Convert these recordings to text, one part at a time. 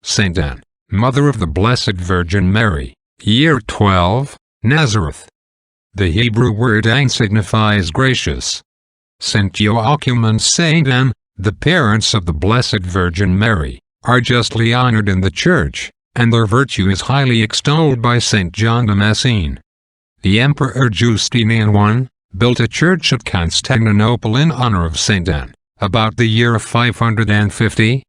Saint Anne, Mother of the Blessed Virgin Mary, Year 12, Nazareth. The Hebrew word Anne signifies gracious. Saint Joachim and Saint Anne, the parents of the Blessed Virgin Mary, are justly honored in the Church, and their virtue is highly extolled by Saint John Damascene. The Emperor Justinian I built a church at Constantinople in honor of Saint Anne, about the year 550.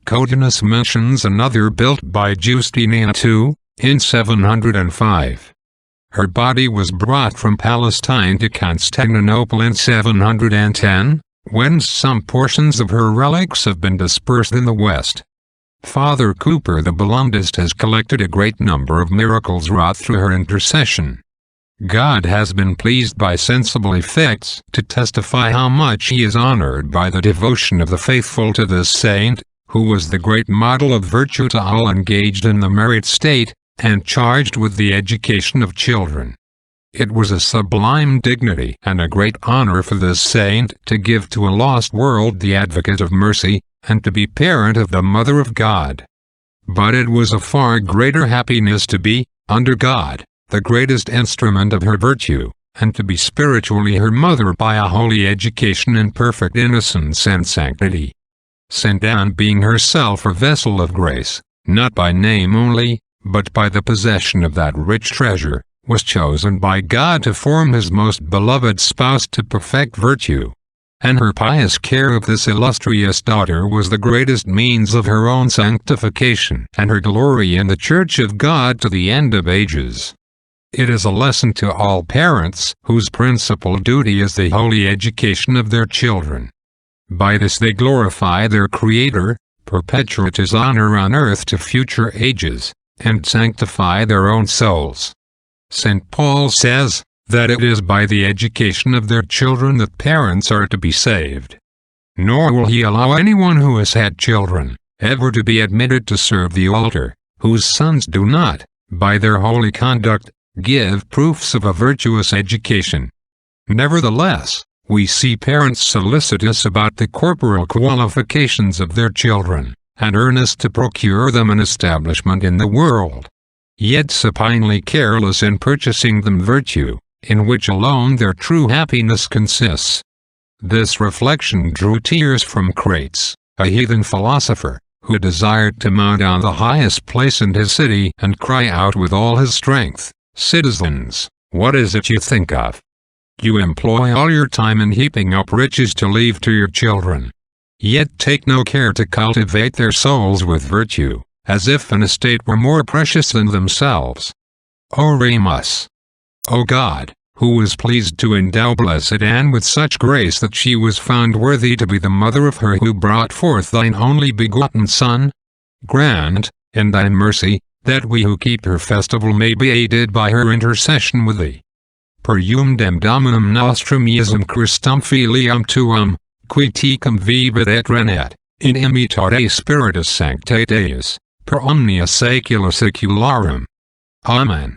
Codinus mentions another built by Justinian II, in 705. Her body was brought from Palestine to Constantinople in 710, whence some portions of her relics have been dispersed in the West. Father Cooper the Bellundist has collected a great number of miracles wrought through her intercession. God has been pleased by sensible effects to testify how much he is honored by the devotion of the faithful to this saint, who was the great model of virtue to all engaged in the married state, and charged with the education of children. It was a sublime dignity and a great honor for this saint to give to a lost world the advocate of mercy, and to be parent of the Mother of God. But it was a far greater happiness to be, under God, the greatest instrument of her virtue, and to be spiritually her mother by a holy education in perfect innocence and sanctity. Saint Anne being herself a vessel of grace, not by name only, but by the possession of that rich treasure, was chosen by God to form his most beloved spouse to perfect virtue. And her pious care of this illustrious daughter was the greatest means of her own sanctification and her glory in the Church of God to the end of ages. It is a lesson to all parents, whose principal duty is the holy education of their children. By this they glorify their Creator, perpetuate his honor on earth to future ages, and sanctify their own souls. St. Paul says that it is by the education of their children that parents are to be saved. Nor will he allow anyone who has had children ever to be admitted to serve the altar, whose sons do not, by their holy conduct, give proofs of a virtuous education. Nevertheless, we see parents solicitous about the corporal qualifications of their children, and earnest to procure them an establishment in the world, yet supinely careless in purchasing them virtue, in which alone their true happiness consists. This reflection drew tears from Crates, a heathen philosopher, who desired to mount on the highest place in his city and cry out with all his strength, "Citizens, what is it you think of? You employ all your time in heaping up riches to leave to your children, yet take no care to cultivate their souls with virtue, as if an estate were more precious than themselves. Oremus. O God, who was pleased to endow Blessed Anne with such grace that she was found worthy to be the mother of her who brought forth thine only begotten Son, grant, in thy mercy, that we who keep her festival may be aided by her intercession with thee. Per eundem Dominum nostrum Iesum Christum filiam tuum, qui tecum vivit et regnat, in imitate Spiritus Sanctae Deus, per omnia saecula saecularum. Amen.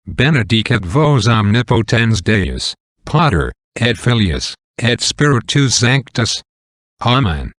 Benedicat vos omnipotens Deus, Pater, et Filius, et Spiritus Sanctus. Amen.